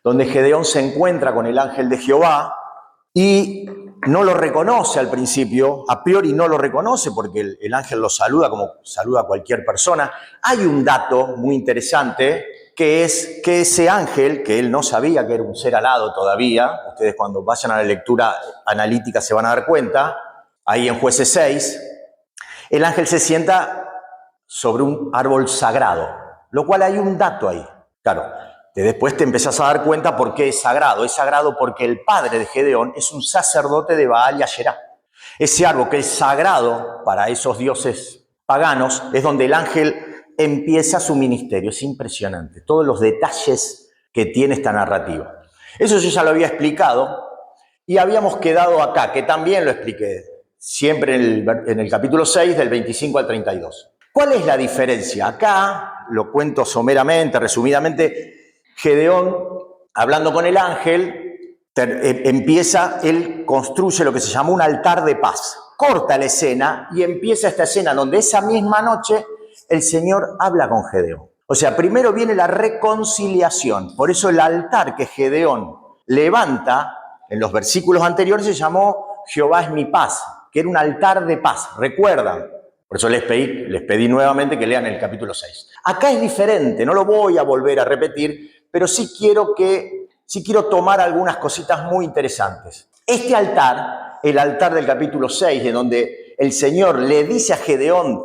donde Gedeón se encuentra con el ángel de Jehová y no lo reconoce al principio, a priori no lo reconoce porque el ángel lo saluda como saluda a cualquier persona. Hay un dato muy interesante que es que ese ángel, que él no sabía que era un ser alado todavía, ustedes cuando vayan a la lectura analítica se van a dar cuenta, ahí en Jueces 6, el ángel se sienta sobre un árbol sagrado, lo cual hay un dato ahí. Claro, después te empezás a dar cuenta por qué es sagrado. Es sagrado porque el padre de Gedeón es un sacerdote de Baal y Asherá. Ese árbol que es sagrado para esos dioses paganos es donde el ángel empieza su ministerio. Es impresionante, todos los detalles que tiene esta narrativa. Eso yo ya lo había explicado y habíamos quedado acá, que también lo expliqué, siempre en el capítulo 6, del 25 al 32. ¿Cuál es la diferencia? Acá, lo cuento someramente, resumidamente, Gedeón, hablando con el ángel, él construye lo que se llamó un altar de paz. Corta la escena y empieza esta escena donde esa misma noche el Señor habla con Gedeón. O sea, primero viene la reconciliación. Por eso el altar que Gedeón levanta en los versículos anteriores se llamó Jehová es mi paz, que era un altar de paz. ¿Recuerdan? Por eso les pedí nuevamente que lean el capítulo 6. Acá es diferente, no lo voy a volver a repetir, pero sí quiero tomar algunas cositas muy interesantes. Este altar, el altar del capítulo 6, de donde el Señor le dice a Gedeón,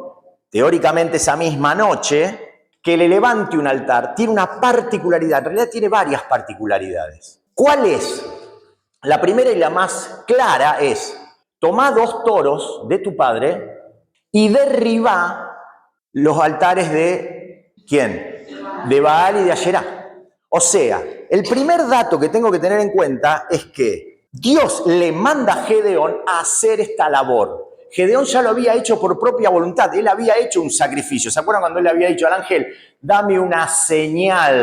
teóricamente esa misma noche, que le levante un altar, tiene una particularidad, en realidad tiene varias particularidades. ¿Cuál es? La primera y la más clara es, toma 2 toros de tu padre y derriba los altares de ¿quién? De Baal y de Asherá. O sea, el primer dato que tengo que tener en cuenta es que Dios le manda a Gedeón a hacer esta labor. Gedeón ya lo había hecho por propia voluntad, él había hecho un sacrificio. ¿Se acuerdan cuando él le había dicho al ángel, dame una señal,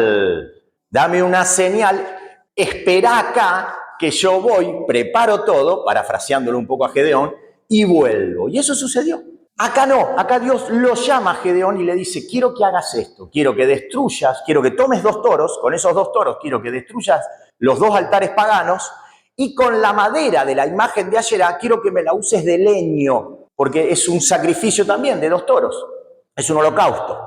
espera acá que yo voy, preparo todo, parafraseándolo un poco a Gedeón, y vuelvo? Y eso sucedió. Acá no, acá Dios lo llama a Gedeón y le dice, quiero que hagas esto, quiero que destruyas, quiero que tomes 2 toros, con esos 2 toros quiero que destruyas los 2 altares paganos y con la madera de la imagen de Asherá quiero que me la uses de leño, porque es un sacrificio también de 2 toros, es un holocausto.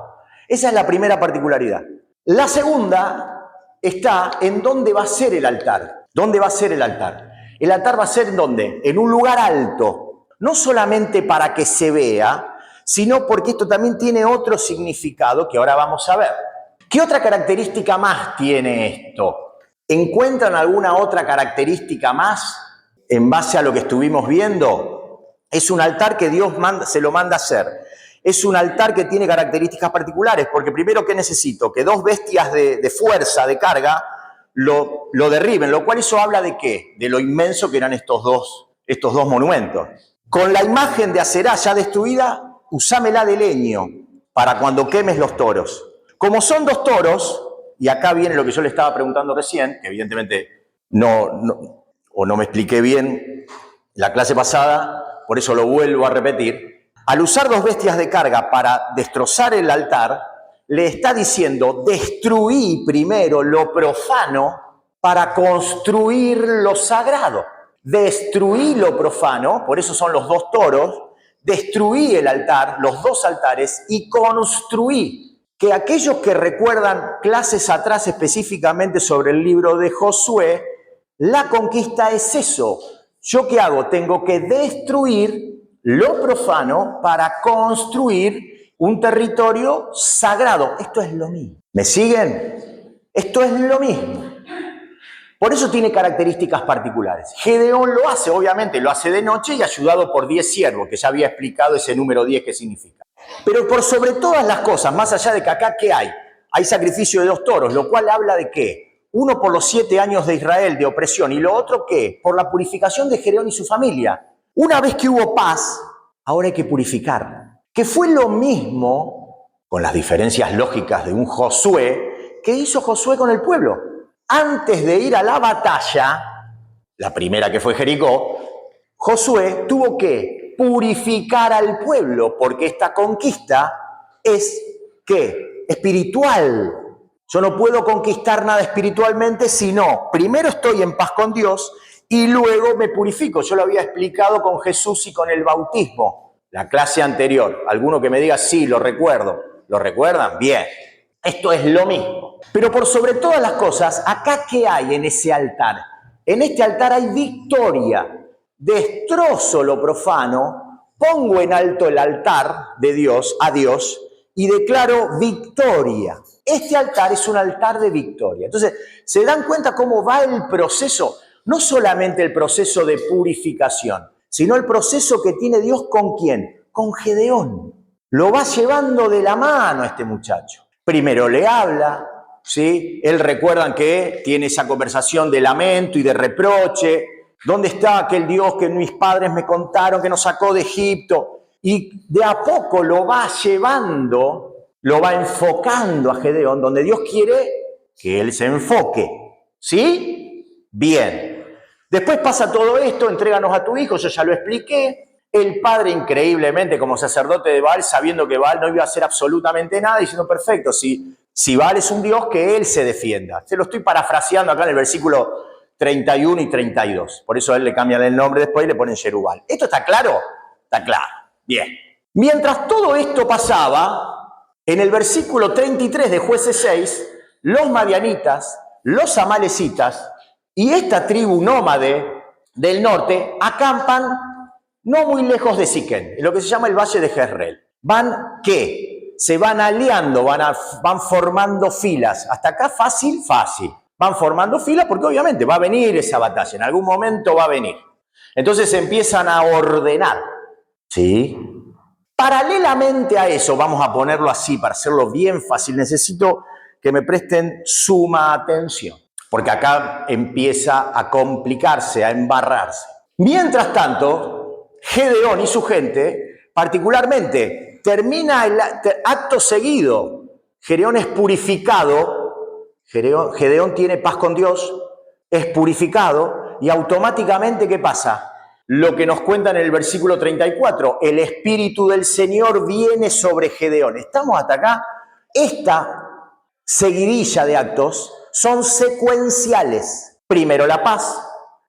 Esa es la primera particularidad. La segunda está en dónde va a ser el altar. ¿Dónde va a ser el altar? El altar va a ser ¿en dónde? En un lugar alto. No solamente para que se vea, sino porque esto también tiene otro significado que ahora vamos a ver. ¿Qué otra característica más tiene esto? ¿Encuentran alguna otra característica más en base a lo que estuvimos viendo? Es un altar que Dios se lo manda a hacer. Es un altar que tiene características particulares, porque primero, ¿qué necesito? Que 2 bestias de fuerza, de carga, lo derriben, lo cual eso habla ¿de qué? De lo inmenso que eran estos dos monumentos. Con la imagen de Asherá ya destruida, usámela de leño para cuando quemes los toros. Como son 2 toros, y acá viene lo que yo le estaba preguntando recién, que evidentemente no me expliqué bien la clase pasada, por eso lo vuelvo a repetir. Al usar 2 bestias de carga para destrozar el altar, le está diciendo, destruí primero lo profano para construir lo sagrado. Destruí lo profano, por eso son los 2 toros, destruí el altar, los 2 altares, y construí. Que aquellos que recuerdan clases atrás específicamente sobre el libro de Josué, la conquista es eso. ¿Yo qué hago? Tengo que destruir lo profano para construir un territorio sagrado. Esto es lo mismo. ¿Me siguen? Esto es lo mismo. Por eso tiene características particulares. Gedeón lo hace, obviamente, lo hace de noche y ayudado por 10 siervos, que ya había explicado ese número 10 qué significa. Pero por sobre todas las cosas, más allá de que acá, ¿qué hay? Hay sacrificio de 2 toros, lo cual habla de ¿qué? Uno por los 7 años de Israel de opresión y lo otro ¿qué? Por la purificación de Gedeón y su familia. Una vez que hubo paz, ahora hay que purificar. Que fue lo mismo, con las diferencias lógicas de un Josué, que hizo Josué con el pueblo. Antes de ir a la batalla, la primera que fue Jericó, Josué tuvo que purificar al pueblo, porque esta conquista es ¿qué? Espiritual. Yo no puedo conquistar nada espiritualmente si no, primero estoy en paz con Dios y luego me purifico. Yo lo había explicado con Jesús y con el bautismo, la clase anterior. Alguno que me diga, sí, lo recuerdo. ¿Lo recuerdan? Bien. Esto es lo mismo. Pero por sobre todas las cosas, acá ¿qué hay en ese altar? En este altar hay victoria. Destrozo lo profano, pongo en alto el altar de Dios, a Dios, y declaro victoria. Este altar es un altar de victoria. Entonces, ¿se dan cuenta cómo va el proceso? No solamente el proceso de purificación, sino el proceso que tiene Dios ¿con quién? Con Gedeón. Lo va llevando de la mano a este muchacho. Primero le habla, ¿sí? Él recuerdan que tiene esa conversación de lamento y de reproche. ¿Dónde está aquel Dios que mis padres me contaron que nos sacó de Egipto? Y de a poco lo va llevando, lo va enfocando a Gedeón, donde Dios quiere que él se enfoque. ¿Sí? Bien. Después pasa todo esto, entréganos a tu hijo, yo ya lo expliqué. El padre, increíblemente, como sacerdote de Baal, sabiendo que Baal no iba a hacer absolutamente nada, diciendo, perfecto, si Baal es un Dios, que él se defienda. Se lo estoy parafraseando acá en el versículo 31 y 32. Por eso a él le cambian el nombre después y le ponen Jerubal. ¿Esto está claro? Está claro. Bien. Mientras todo esto pasaba, en el versículo 33 de Jueces 6, los madianitas, los amalecitas y esta tribu nómade del norte acampan no muy lejos de Siquén, en lo que se llama el Valle de Jezreel. Van, ¿qué? Se van aliando, van formando filas. Hasta acá fácil. Van formando filas porque obviamente va a venir esa batalla, en algún momento va a venir. Entonces se empiezan a ordenar, ¿sí? Paralelamente a eso, vamos a ponerlo así para hacerlo bien fácil, necesito que me presten suma atención, porque acá empieza a complicarse, a embarrarse. Mientras tanto, Gedeón y su gente, particularmente, termina el acto seguido. Gedeón es purificado, Gedeón tiene paz con Dios, es purificado y automáticamente, ¿qué pasa? Lo que nos cuenta en el versículo 34, el Espíritu del Señor viene sobre Gedeón. ¿Estamos hasta acá? Esta seguidilla de actos son secuenciales. Primero la paz,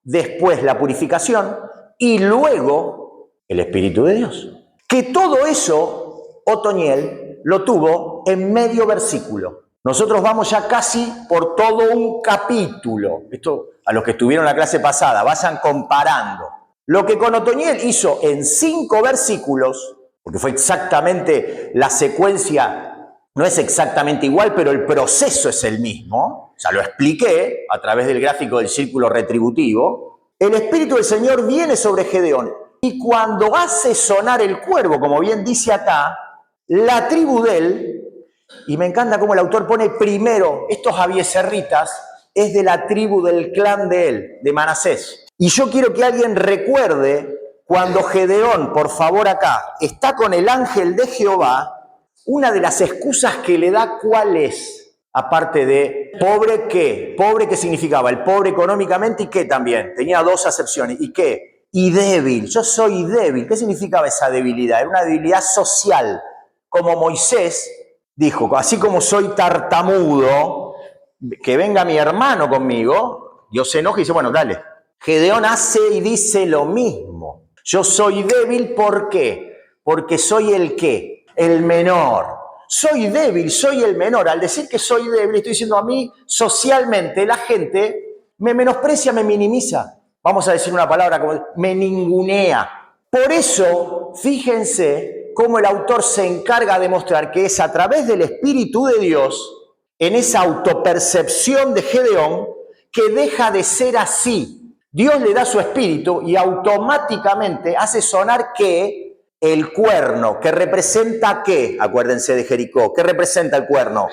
después la purificación y luego el Espíritu de Dios. Que todo eso, Otoniel lo tuvo en medio versículo. Nosotros vamos ya casi por todo un capítulo. Esto a los que estuvieron en la clase pasada, vayan comparando. Lo que con Otoniel hizo en 5 versículos, porque fue exactamente la secuencia, no es exactamente igual, pero el proceso es el mismo. Ya lo expliqué a través del gráfico del círculo retributivo. El Espíritu del Señor viene sobre Gedeón y cuando hace sonar el cuervo, como bien dice acá, la tribu de él, y me encanta cómo el autor pone primero, estos abieserritas, es de la tribu del clan de él, de Manasés. Y yo quiero que alguien recuerde cuando Gedeón, por favor acá, está con el ángel de Jehová, una de las excusas que le da, ¿cuál es? Aparte de pobre, ¿qué? Pobre, ¿qué significaba? El pobre económicamente y ¿qué también? Tenía 2 acepciones. ¿Y qué? Y débil. Yo soy débil. ¿Qué significaba esa debilidad? Era una debilidad social. Como Moisés dijo, así como soy tartamudo, que venga mi hermano conmigo, Dios se enoja y dice, bueno, dale. Gedeón hace y dice lo mismo. Yo soy débil, ¿por qué? Porque soy el ¿qué? El menor. Soy débil, soy el menor. Al decir que soy débil, estoy diciendo a mí, socialmente, la gente me menosprecia, me minimiza. Vamos a decir una palabra como me ningunea. Por eso, fíjense cómo el autor se encarga de mostrar que es a través del Espíritu de Dios, en esa autopercepción de Gedeón, que deja de ser así. Dios le da su espíritu y automáticamente hace sonar que el cuerno, que representa ¿qué? Acuérdense de Jericó. ¿Qué representa el cuerno?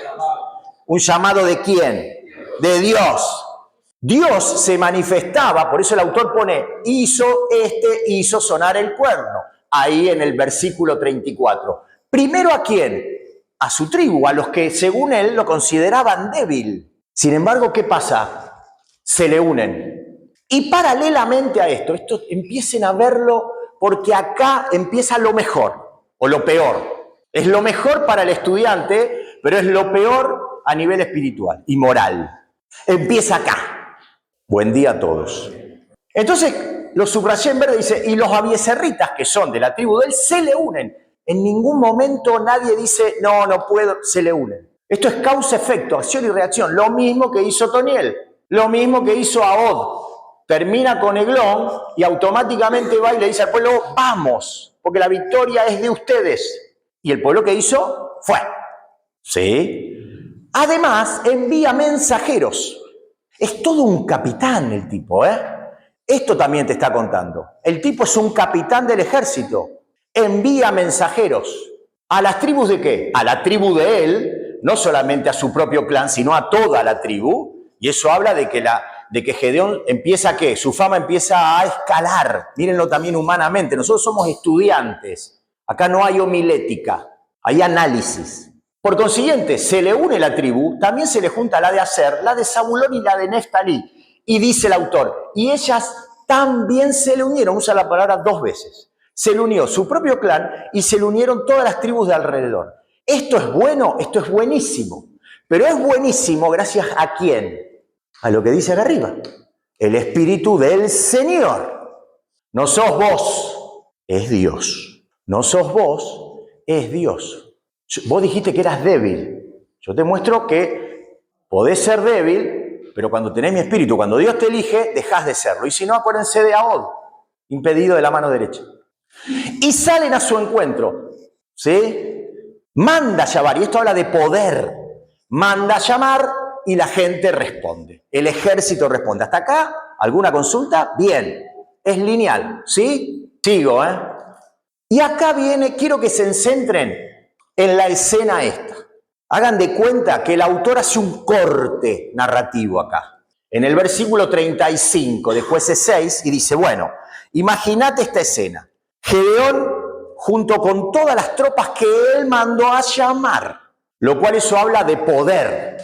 ¿Un llamado de quién? De Dios. Dios se manifestaba, por eso el autor pone, hizo sonar el cuerno. Ahí en el versículo 34. Primero ¿a quién? A su tribu, a los que según él lo consideraban débil. Sin embargo, ¿qué pasa? Se le unen. Y paralelamente a esto empiecen a verlo porque acá empieza lo mejor o lo peor. Es lo mejor para el estudiante, pero es lo peor a nivel espiritual y moral. Empieza acá. Buen día a todos. Entonces, lo subrayé en verde, dice, y los abieserritas, que son de la tribu de él, se le unen. En ningún momento nadie dice, no, no puedo, se le unen. Esto es causa-efecto, acción y reacción. Lo mismo que hizo Toniel, lo mismo que hizo Ahod. Termina con Eglón y automáticamente va y le dice al pueblo, vamos, porque la victoria es de ustedes. Y el pueblo que hizo fue. ¿Sí? Además, envía mensajeros. Es todo un capitán el tipo, ¿eh? Esto también te está contando. El tipo es un capitán del ejército. Envía mensajeros. ¿A las tribus de qué? A la tribu de él, no solamente a su propio clan, sino a toda la tribu. Y eso habla de que Gedeón empieza, ¿qué? Su fama empieza a escalar. Mírenlo también humanamente. Nosotros somos estudiantes. Acá no hay homilética, hay análisis. Por consiguiente, se le une la tribu, también se le junta la de Aser, la de Zabulón y la de Neftalí. Y dice el autor, y ellas también se le unieron, usa la palabra 2 veces. Se le unió su propio clan y se le unieron todas las tribus de alrededor. Esto es bueno, esto es buenísimo. Pero es buenísimo gracias a ¿quién? A lo que dice acá arriba. El Espíritu del Señor. No sos vos, es Dios. No sos vos, es Dios. Vos dijiste que eras débil. Yo te muestro que podés ser débil, pero cuando tenés mi espíritu, cuando Dios te elige, dejás de serlo. Y si no, acuérdense de Ahod, impedido de la mano derecha. Y salen a su encuentro, ¿sí? Manda a llamar, y esto habla de poder. Manda a llamar y la gente responde. El ejército responde. ¿Hasta acá? ¿Alguna consulta? Bien. Es lineal, ¿sí? Sigo, ¿eh? Y acá viene, quiero que se centren en la escena esta. Hagan de cuenta que el autor hace un corte narrativo acá. En el versículo 35 de Jueces 6, y dice, bueno, imagínate esta escena. Gedeón junto con todas las tropas que él mandó a llamar, lo cual eso habla de poder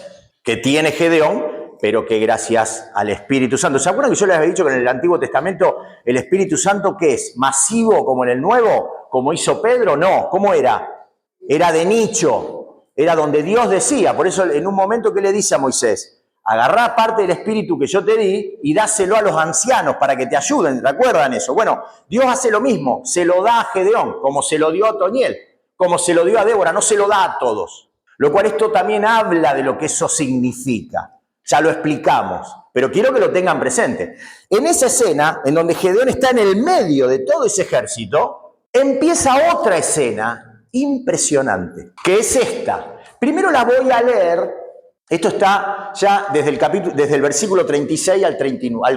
que tiene Gedeón, pero que gracias al Espíritu Santo. ¿Se acuerdan que yo les había dicho que en el Antiguo Testamento el Espíritu Santo, ¿qué es? ¿Masivo como en el Nuevo? ¿Como hizo Pedro? No. ¿Cómo era? Era de nicho. Era donde Dios decía. Por eso en un momento que le dice a Moisés, agarrá parte del Espíritu que yo te di y dáselo a los ancianos para que te ayuden. ¿Recuerdan eso? Bueno, Dios hace lo mismo. Se lo da a Gedeón, como se lo dio a Toniel, como se lo dio a Débora. No se lo da a todos. Lo cual esto también habla de lo que eso significa. Ya lo explicamos, pero quiero que lo tengan presente. En esa escena, en donde Gedeón está en el medio de todo ese ejército, empieza otra escena impresionante, que es esta. Primero la voy a leer. Esto está ya desde el versículo 36 al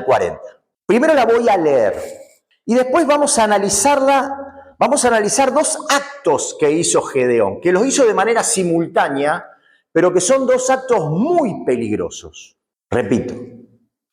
40. Primero la voy a leer y después vamos a analizarla. Vamos a analizar 2 actos que hizo Gedeón, que los hizo de manera simultánea, pero que son 2 actos muy peligrosos. Repito,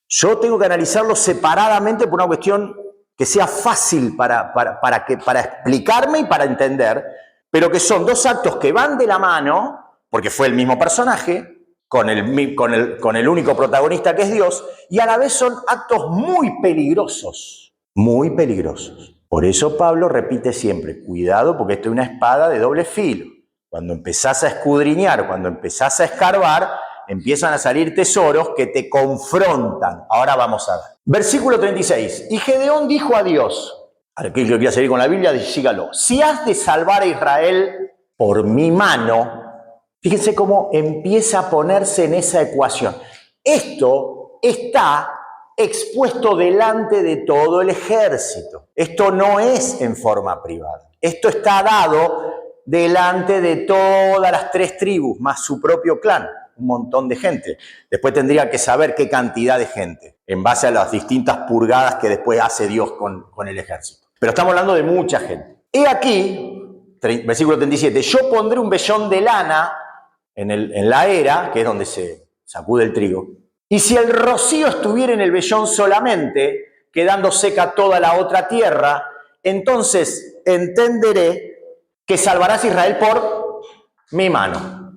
yo tengo que analizarlos separadamente por una cuestión que sea fácil para explicarme y para entender, pero que son 2 actos que van de la mano, porque fue el mismo personaje, con el único protagonista que es Dios, y a la vez son actos muy peligrosos, muy peligrosos. Por eso Pablo repite siempre, cuidado porque esto es una espada de doble filo. Cuando empezás a escudriñar, cuando empezás a escarbar, empiezan a salir tesoros que te confrontan. Ahora vamos a ver. Versículo 36. Y Gedeón dijo a Dios, aquel que quiera seguir con la Biblia, sígalo. Si has de salvar a Israel por mi mano, fíjense cómo empieza a ponerse en esa ecuación. Esto está expuesto delante de todo el ejército. Esto no es en forma privada. Esto está dado delante de todas las 3 tribus, más su propio clan, un montón de gente. Después tendría que saber qué cantidad de gente, en base a las distintas purgadas que después hace Dios con el ejército. Pero estamos hablando de mucha gente. He aquí, versículo 37, yo pondré un vellón de lana en la era, que es donde se sacude el trigo, y si el rocío estuviera en el vellón solamente, quedando seca toda la otra tierra, entonces entenderé que salvarás a Israel por mi mano.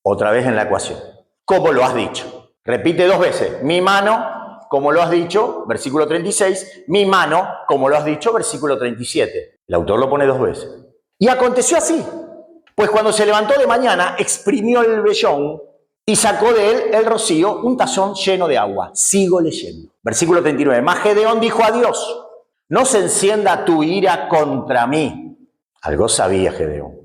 Otra vez en la ecuación. ¿Cómo lo has dicho? Repite 2 veces. Mi mano, como lo has dicho, versículo 36. Mi mano, como lo has dicho, versículo 37. El autor lo pone 2 veces. Y aconteció así. Pues cuando se levantó de mañana, exprimió el vellón y sacó de él el rocío, un tazón lleno de agua. Sigo leyendo. Versículo 39. Mas Gedeón dijo a Dios, no se encienda tu ira contra mí. Algo sabía Gedeón.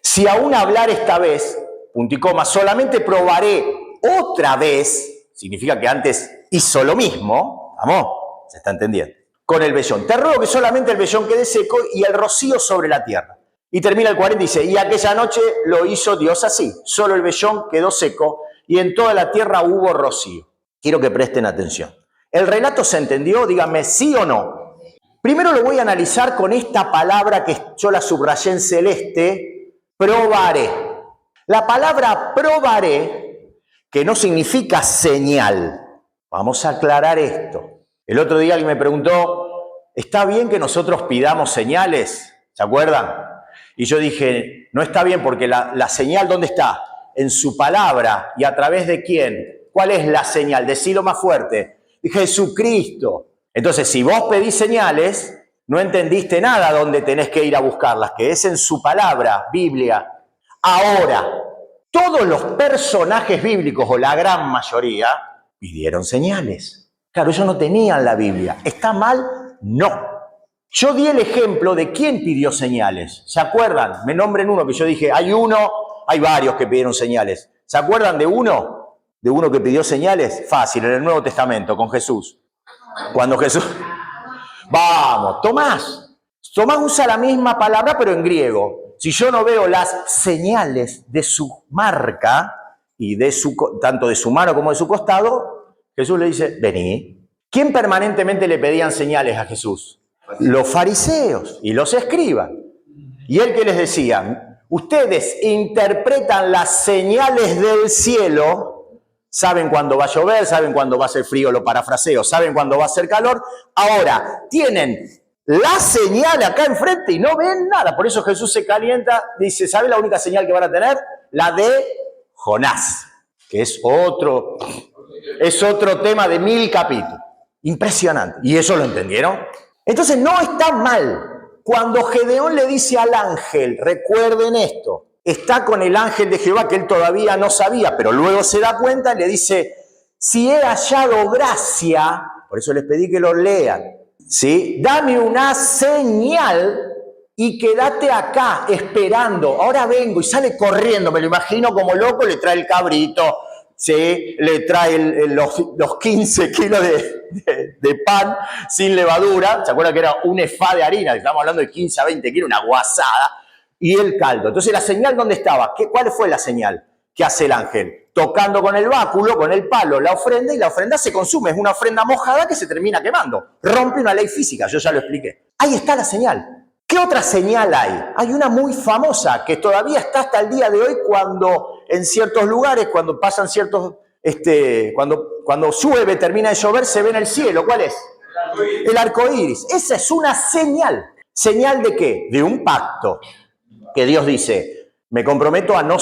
Si aún hablar esta vez, punto y coma, solamente probaré otra vez, significa que antes hizo lo mismo, vamos, se está entendiendo, con el vellón. Te ruego que solamente el vellón quede seco y el rocío sobre la tierra. Y termina el 40 y dice, y aquella noche lo hizo Dios así, solo el vellón quedó seco y en toda la tierra hubo rocío. Quiero que presten atención. ¿El relato se entendió? Díganme sí o no. Primero lo voy a analizar con esta palabra que yo la subrayé en celeste, probaré. La palabra probaré, que no significa señal. Vamos a aclarar esto. El otro día alguien me preguntó, ¿está bien que nosotros pidamos señales? ¿Se acuerdan? Y yo dije, no está bien porque la señal, ¿dónde está? En su palabra. ¿Y a través de quién? ¿Cuál es la señal? Decilo más fuerte. Jesucristo. Entonces, si vos pedís señales, no entendiste nada dónde tenés que ir a buscarlas, que es en su palabra, Biblia. Ahora, todos los personajes bíblicos, o la gran mayoría, pidieron señales. Claro, ellos no tenían la Biblia. ¿Está mal? No. Yo di el ejemplo de quién pidió señales. ¿Se acuerdan? Me nombren uno que yo dije, hay varios que pidieron señales. ¿Se acuerdan de uno? ¿De uno que pidió señales? Fácil, en el Nuevo Testamento, con Jesús. Cuando Jesús... Vamos, Tomás. Tomás usa la misma palabra, pero en griego. Si yo no veo las señales de su marca, y tanto de su mano como de su costado, Jesús le dice, vení. ¿Quién permanentemente le pedían señales a Jesús? Los fariseos y los escribas. ¿Y él qué les decía? Ustedes interpretan las señales del cielo, saben cuándo va a llover, saben cuándo va a ser frío, lo parafraseo, saben cuándo va a ser calor. Ahora, tienen la señal acá enfrente y no ven nada. Por eso Jesús se calienta, dice, ¿sabe la única señal que van a tener? La de Jonás, que es otro tema de 1000 capítulos. Impresionante. ¿Y eso lo entendieron? Entonces no está mal. Cuando Gedeón le dice al ángel, recuerden esto, está con el ángel de Jehová que él todavía no sabía, pero luego se da cuenta y le dice, si he hallado gracia, por eso les pedí que lo lean, ¿sí? Dame una señal y quédate acá esperando. Ahora vengo y sale corriendo, me lo imagino como loco, le trae el cabrito, ¿sí? Le trae los 15 kilos de pan sin levadura. ¿Se acuerdan que era un efá de harina? Estamos hablando de 15 a 20 kilos, una guasada. Y el caldo. Entonces, ¿la señal dónde estaba? ¿Cuál fue la señal que hace el ángel? Tocando con el báculo, con el palo, la ofrenda, y la ofrenda se consume. Es una ofrenda mojada que se termina quemando. Rompe una ley física, yo ya lo expliqué. Ahí está la señal. ¿Qué otra señal hay? Hay una muy famosa que todavía está hasta el día de hoy cuando en ciertos lugares, cuando pasan ciertos, cuando llueve, termina de llover, se ve en el cielo. ¿Cuál es? El arco iris. Esa es una señal. ¿Señal de qué? De un pacto. Que Dios dice, me comprometo a no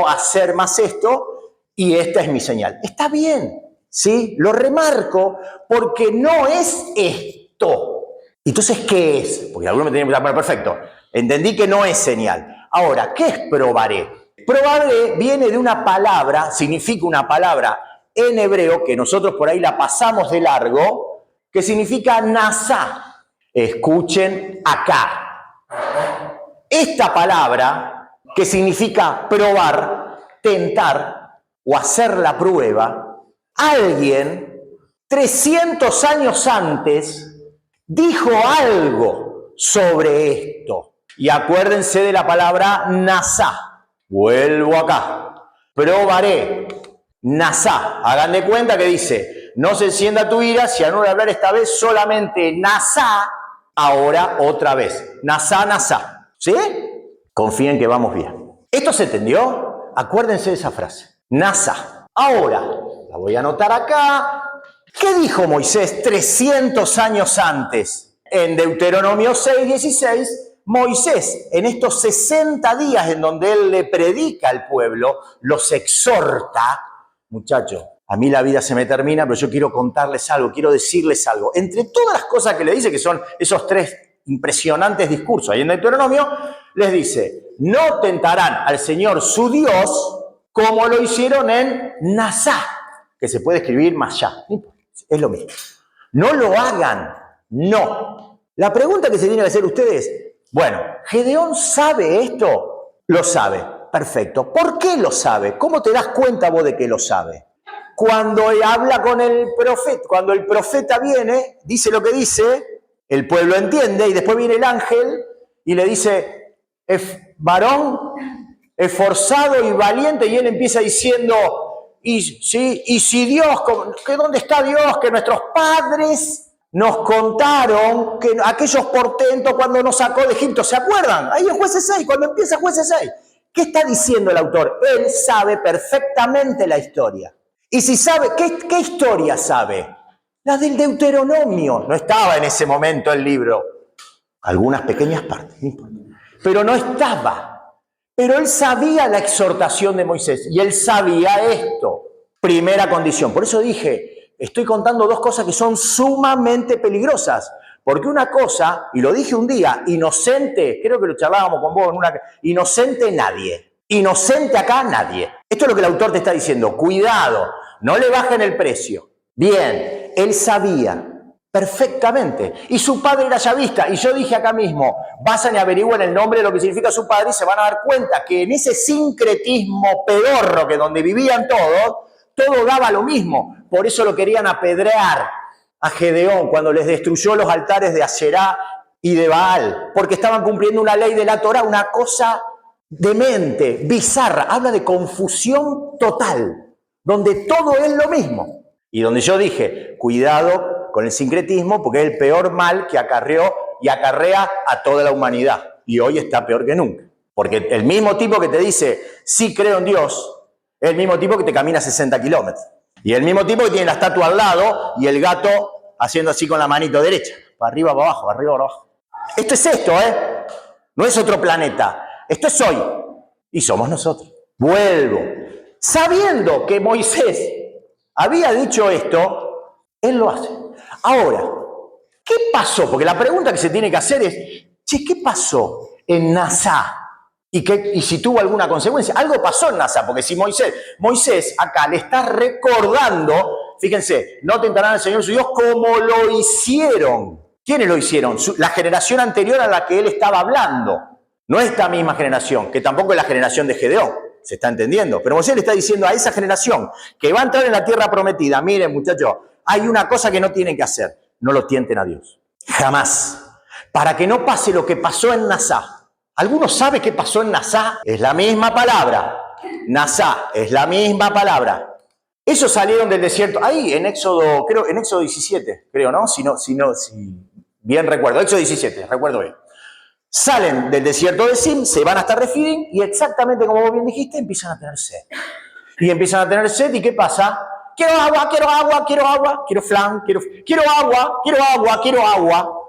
hacer más esto y esta es mi señal. Está bien, ¿sí? Lo remarco porque no es esto. Entonces, ¿qué es? Porque algunos me tenían que preguntar, perfecto, entendí que no es señal. Ahora, ¿qué es probaré? Probaré viene de una palabra, significa una palabra en hebreo, que nosotros por ahí la pasamos de largo, que significa nasá. Escuchen acá. Esta palabra, que significa probar, tentar o hacer la prueba, alguien 300 años antes dijo algo sobre esto. Y acuérdense de la palabra nasá. Vuelvo acá. Probaré. Nasá. Hagan de cuenta que dice, no se encienda tu ira, si a no hablar esta vez solamente nasá, ahora otra vez. Nasá, nasá. ¿Sí? Confíen que vamos bien. ¿Esto se entendió? Acuérdense de esa frase. Nasá. Ahora, la voy a anotar acá. ¿Qué dijo Moisés 300 años antes? En Deuteronomio 6:16, Moisés, en estos 60 días en donde él le predica al pueblo, los exhorta. Muchachos, a mí la vida se me termina, pero yo quiero contarles algo, quiero decirles algo. Entre todas las cosas que le dice, que son esos 3 impresionantes discursos ahí en Deuteronomio, les dice, no tentarán al Señor su Dios, como lo hicieron en Nazá, que se puede escribir Masá. Es lo mismo. No lo hagan, no. La pregunta que se tiene que hacer ustedes, bueno, ¿Gedeón sabe esto? Lo sabe, perfecto. ¿Por qué lo sabe? ¿Cómo te das cuenta vos de que lo sabe? Cuando habla con el profeta, cuando el profeta viene, dice lo que dice, el pueblo entiende y después viene el ángel y le dice, varón esforzado y valiente, y él empieza diciendo, y si Dios, que ¿dónde está Dios? Que nuestros padres nos contaron que aquellos portentos cuando nos sacó de Egipto, ¿se acuerdan? Ahí en Jueces 6, cuando empieza Jueces 6. ¿Qué está diciendo el autor? Él sabe perfectamente la historia. Y si sabe, ¿qué historia sabe? La del Deuteronomio. No estaba en ese momento el libro. Algunas pequeñas partes, no importa. Pero no estaba. Pero él sabía la exhortación de Moisés. Y él sabía esto. Primera condición. Por eso dije, estoy contando dos cosas que son sumamente peligrosas. Porque una cosa, y lo dije un día, inocente, creo que lo charlábamos con vos, inocente nadie. Inocente acá nadie. Esto es lo que el autor te está diciendo. Cuidado, no le bajen el precio. Bien, él sabía perfectamente. Y su padre era yavista. Y yo dije acá mismo, vayan y averigüen el nombre de lo que significa su padre y se van a dar cuenta que en ese sincretismo pedorro que donde vivían todos, todo daba lo mismo. Por eso lo querían apedrear a Gedeón cuando les destruyó los altares de Aserá y de Baal. Porque estaban cumpliendo una ley de la Torá, una cosa demente, bizarra, habla de confusión total, donde todo es lo mismo. Y donde yo dije, cuidado con el sincretismo, porque es el peor mal que acarreó y acarrea a toda la humanidad. Y hoy está peor que nunca. Porque el mismo tipo que te dice, sí creo en Dios, es el mismo tipo que te camina 60 kilómetros. Y el mismo tipo que tiene la estatua al lado y el gato haciendo así con la manito derecha, para arriba, para abajo, para arriba, para abajo. Esto es esto, no es otro planeta. Esto es hoy, y somos nosotros. Vuelvo. Sabiendo que Moisés había dicho esto, él lo hace. Ahora, ¿qué pasó? Porque la pregunta que se tiene que hacer es, ¿qué pasó en Nazá? ¿Y si tuvo alguna consecuencia? Algo pasó en Nazá, porque si Moisés acá le está recordando, fíjense, no tentarán al Señor su Dios como lo hicieron. ¿Quiénes lo hicieron? La generación anterior a la que él estaba hablando. No esta misma generación, que tampoco es la generación de Gedeón, ¿se está entendiendo? Pero Moisés le está diciendo a esa generación que va a entrar en la tierra prometida, miren muchachos, hay una cosa que no tienen que hacer, no lo tienten a Dios, jamás, para que no pase lo que pasó en Nazá. ¿Alguno sabe qué pasó en Nazá? Es la misma palabra, Nazá, es la misma palabra. Ellos salieron del desierto, ahí en Éxodo, creo, en Éxodo 17, creo, ¿no? Si bien recuerdo, Éxodo 17, recuerdo bien. Salen del desierto de Sin, se van hasta Refidim y exactamente como vos bien dijiste, empiezan a tener sed. Y empiezan a tener sed y ¿qué pasa? Quiero agua, quiero agua, quiero agua, quiero flan, quiero agua, quiero agua, quiero agua.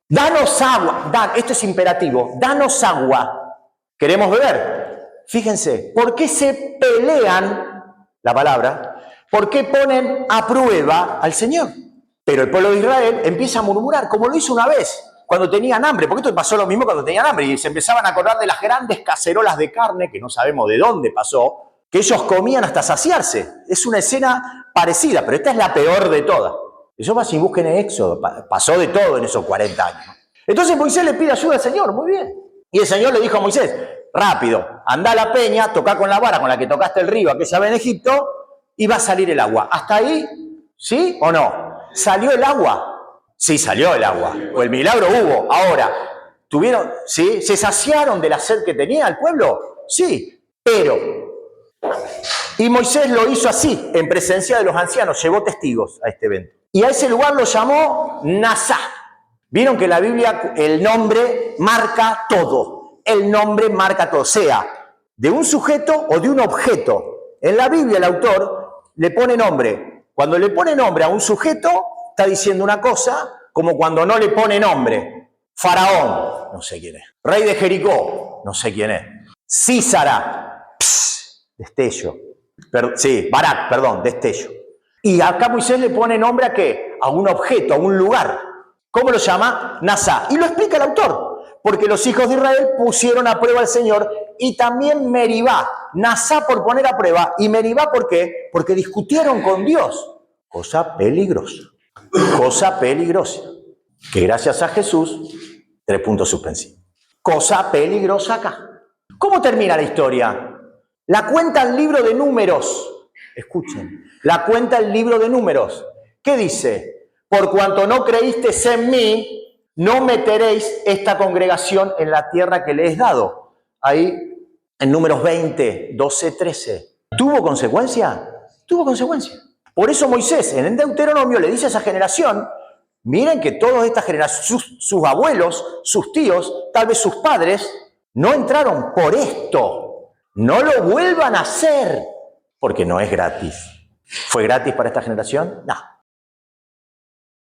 Danos agua, esto es imperativo, danos agua. ¿Queremos beber? Fíjense, ¿por qué se pelean, la palabra? ¿Por qué ponen a prueba al Señor? Pero el pueblo de Israel empieza a murmurar, como lo hizo una vez. Cuando tenían hambre, porque esto pasó lo mismo cuando tenían hambre y se empezaban a acordar de las grandes cacerolas de carne, que no sabemos de dónde pasó, que ellos comían hasta saciarse. Es una escena parecida, pero esta es la peor de todas. Eso va si busquen en Éxodo, pasó de todo en esos 40 años. Entonces Moisés le pide ayuda al Señor, muy bien. Y el Señor le dijo a Moisés, rápido, anda a la peña, toca con la vara con la que tocaste el río aquella vez en Egipto y va a salir el agua. ¿Hasta ahí? ¿Sí o no? ¿Salió el agua? Sí, salió el agua, o el milagro hubo. Ahora, ¿sí? ¿Se saciaron de la sed que tenía el pueblo? Sí, pero... Y Moisés lo hizo así, en presencia de los ancianos, llevó testigos a este evento. Y a ese lugar lo llamó Nazá. Vieron que en la Biblia el nombre marca todo. El nombre marca todo, sea de un sujeto o de un objeto. En la Biblia el autor le pone nombre. Cuando le pone nombre a un sujeto, está diciendo una cosa, como cuando no le pone nombre. Faraón, no sé quién es. Rey de Jericó, no sé quién es. Císara, destello. Barak, perdón, destello. Y acá Moisés le pone nombre ¿a qué? A un objeto, a un lugar. ¿Cómo lo llama? Nazá. Y lo explica el autor. Porque los hijos de Israel pusieron a prueba al Señor y también Meribá. Nasá por poner a prueba y Meribá ¿por qué? Porque discutieron con Dios. Cosa peligrosa. Cosa peligrosa. Que gracias a Jesús, 3 puntos suspensivos. Cosa peligrosa acá. ¿Cómo termina la historia? La cuenta el libro de Números. Escuchen. La cuenta el libro de Números. ¿Qué dice? Por cuanto no creísteis en mí, no meteréis esta congregación en la tierra que le he dado. Ahí, en Números 20, 12, 13. ¿Tuvo consecuencia? Tuvo consecuencia. Por eso Moisés, en el Deuteronomio, le dice a esa generación, miren que todas estas generaciones, sus abuelos, sus tíos, tal vez sus padres, no entraron por esto. No lo vuelvan a hacer, porque no es gratis. ¿Fue gratis para esta generación? No.